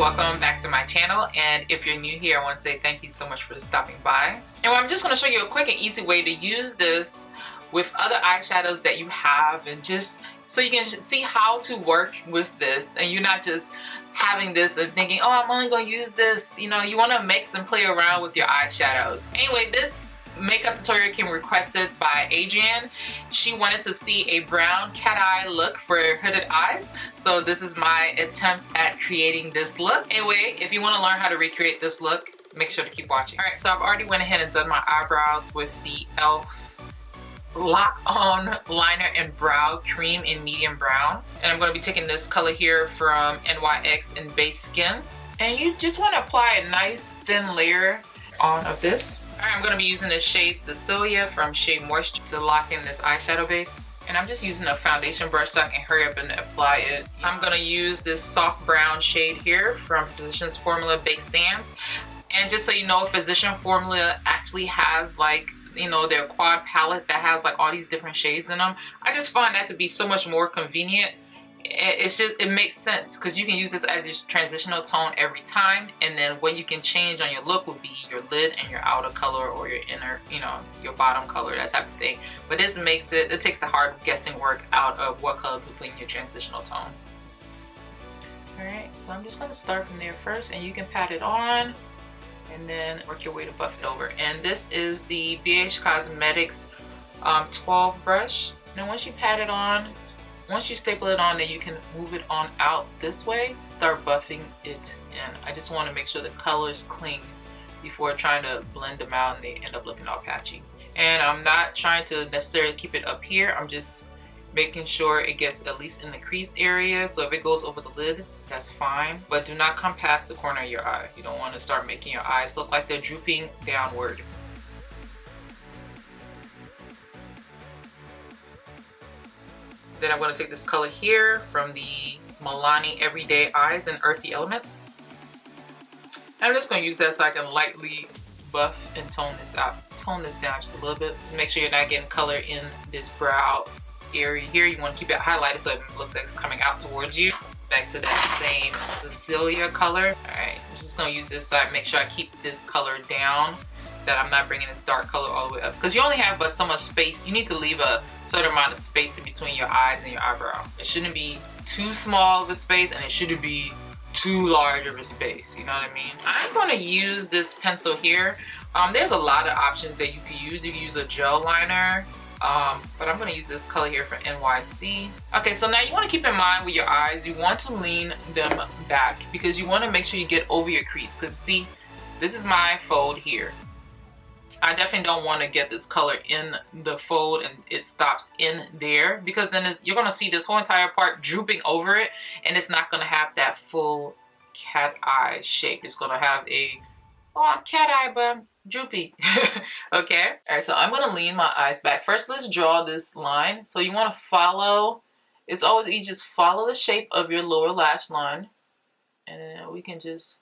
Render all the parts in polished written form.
welcome back to my channel, and if you're new here I want to say thank you so much for stopping by. And I'm just going to show you a quick and easy way to use this with other eyeshadows that you have, and just so you can see how to work with this and you're not just having this and thinking, oh, I'm only going to use this. You know, you want to mix and play around with your eyeshadows. Anyway, this makeup tutorial came requested by Adraan. She wanted to see a brown cat eye look for hooded eyes, so this is my attempt at creating this look. Anyway, if you want to learn how to recreate this look, make sure to keep watching. Alright, so I've already went ahead and done my eyebrows with the e.l.f. Lock On Liner and Brow Cream in medium brown, and I'm going to be taking this color here from NYX in Base Skin, and you just want to apply a nice thin layer on of this. Alright, I'm going to be using this shade Cecilia from Shade Moisture to lock in this eyeshadow base. And I'm just using a foundation brush so I can hurry up and apply it. I'm going to use this soft brown shade here from Physicians Formula Baked Sands. And just so you know, Physician Formula actually has, like, you know, their quad palette that has like all these different shades in them. I just find that to be so much more convenient. It makes sense because you can use this as your transitional tone every time, and then what you can change on your look would be your lid and your outer color, or your inner, you know, your bottom color, that type of thing. But this makes it takes the hard guessing work out of what color to put in your transitional tone. Alright, so I'm just going to start from there first, and you can pat it on and then work your way to buff it over. And this is the BH Cosmetics 12 brush. Now once you pat it on, once you staple it on, then you can move it on out this way to start buffing it in. I just want to make sure the colors cling before trying to blend them out and they end up looking all patchy. And I'm not trying to necessarily keep it up here. I'm just making sure it gets at least in the crease area. So if it goes over the lid, that's fine. But do not come past the corner of your eye. You don't want to start making your eyes look like they're drooping downward. Then I'm going to take this color here from the Milani Everyday Eyes in Earthy Elements. And I'm just going to use that so I can lightly buff and tone this out. Tone this down just a little bit. Just make sure you're not getting color in this brow area here. You want to keep it highlighted so it looks like it's coming out towards you. Back to that same Cecilia color. Alright, I'm just going to use this so I make sure I keep this color down, that I'm not bringing this dark color all the way up, because you only have but so much space. You need to leave a certain amount of space in between your eyes and your eyebrow. It shouldn't be too small of a space, and it shouldn't be too large of a space, you know what I mean? I'm going to use this pencil here. There's a lot of options that you can use. You can use a gel liner, but I'm going to use this color here from NYC. Okay, so now you want to keep in mind with your eyes, you want to lean them back because you want to make sure you get over your crease, because see, this is my fold here. I definitely don't want to get this color in the fold and it stops in there, because then you're going to see this whole entire part drooping over it, and it's not going to have that full cat eye shape. It's going to have a, oh, I'm cat eye, but I'm droopy. Okay? Alright, so I'm going to lean my eyes back. First, let's draw this line. So you want to follow, it's always easy, just follow the shape of your lower lash line, and then we can just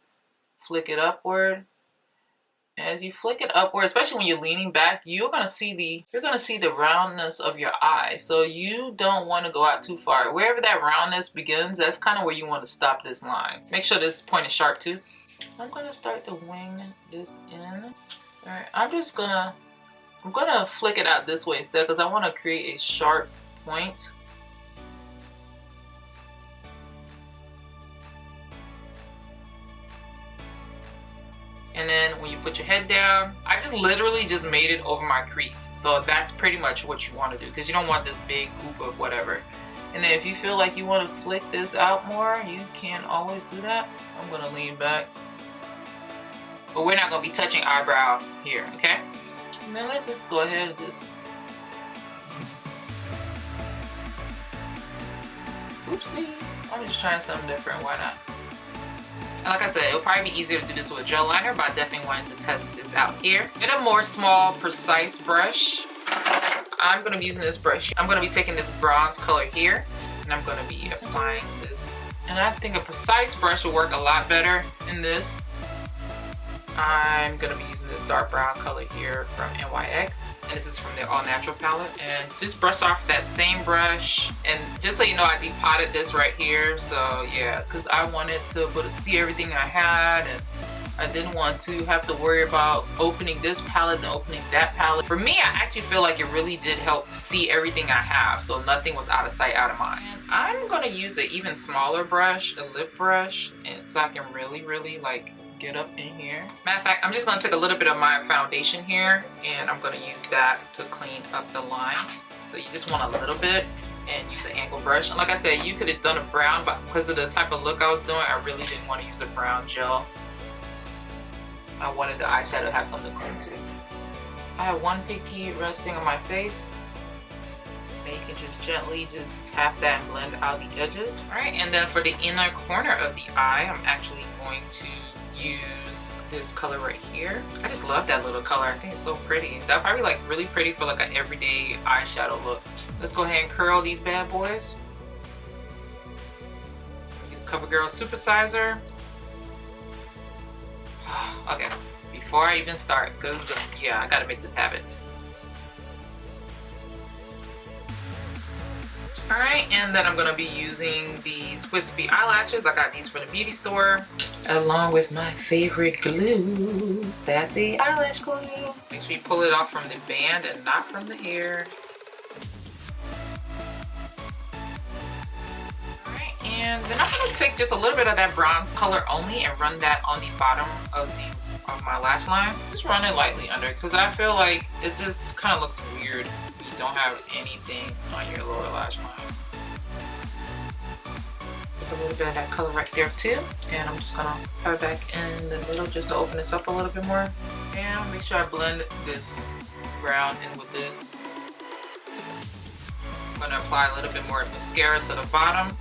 flick it upward. As you flick it upward, especially when you're leaning back, you're gonna see the roundness of your eye. So you don't want to go out too far. Wherever that roundness begins, that's kind of where you want to stop this line. Make sure this point is sharp too. I'm gonna start to wing this in. Alright, I'm gonna flick it out this way instead, because I want to create a sharp point. And then when you put your head down, I just literally just made it over my crease. So that's pretty much what you want to do, because you don't want this big hoop of whatever. And then if you feel like you want to flick this out more, you can always do that. I'm going to lean back. But we're not going to be touching eyebrow here, okay? And then let's just go ahead and just... Oopsie. I'm just trying something different. Why not? Like I said, it'll probably be easier to do this with a gel liner, but I definitely wanted to test this out here. Get a more small, precise brush. I'm going to be using this brush. I'm going to be taking this bronze color here, and I'm going to be applying this. And I think a precise brush will work a lot better in this. I'm gonna be using this dark brown color here from NYX, and this is from their All Natural palette. And just brush off that same brush. And just so you know, I depotted this right here. So yeah, because I wanted to be able to see everything I had, and I didn't want to have to worry about opening this palette and opening that palette. For me, I actually feel like it really did help see everything I have, so nothing was out of sight, out of mind. And I'm gonna use an even smaller brush, a lip brush, and so I can really like get up in here. Matter of fact, I'm just gonna take a little bit of my foundation here, and I'm gonna use that to clean up the line. So you just want a little bit, and use an angle brush. And like I said, you could have done a brown, but because of the type of look I was doing, I really didn't want to use a brown gel. I wanted the eyeshadow to have something to cling to. I have one pinky resting on my face. And you can just gently just tap that and blend out the edges. Alright, and then for the inner corner of the eye, I'm actually going to use this color right here. I just love that little color. I think it's so pretty. That'll probably like really pretty for like an everyday eyeshadow look. Let's go ahead and curl these bad boys. Use CoverGirl Supersizer. Okay, before I even start, because yeah, I gotta make this happen. Alright, and then I'm gonna be using these wispy eyelashes. I got these from the beauty store, along with my favorite glue, Sassy Eyelash Glue. Make sure you pull it off from the band and not from the hair. Alright, and then I'm gonna take just a little bit of that bronze color only and run that on the bottom of my lash line. Just run it lightly under, because I feel like it just kind of looks weird if you don't have anything on your lower lash line. Take a little bit of that color right there too, and I'm just gonna put it back in the middle just to open this up a little bit more. And make sure I blend this brown in with this. I'm gonna apply a little bit more mascara to the bottom.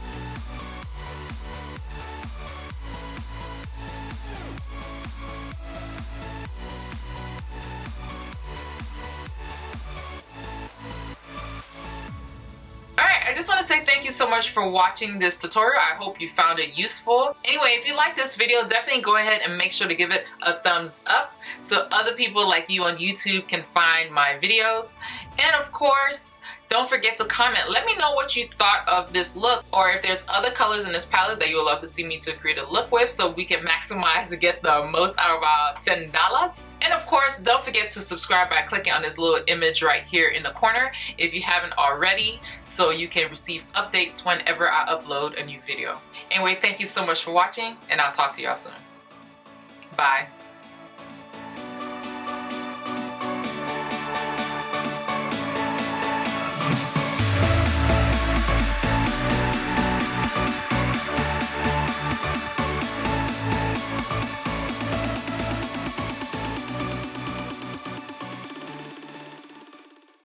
I just want to say thank you so much for watching this tutorial. I hope you found it useful. Anyway, if you like this video, definitely go ahead and make sure to give it a thumbs up so other people like you on YouTube can find my videos. And of course, don't forget to comment. Let me know what you thought of this look, or if there's other colors in this palette that you would love to see me to create a look with, so we can maximize and get the most out of our $10. And of course, don't forget to subscribe by clicking on this little image right here in the corner if you haven't already, so you can receive updates whenever I upload a new video. Anyway, thank you so much for watching, and I'll talk to y'all soon. Bye.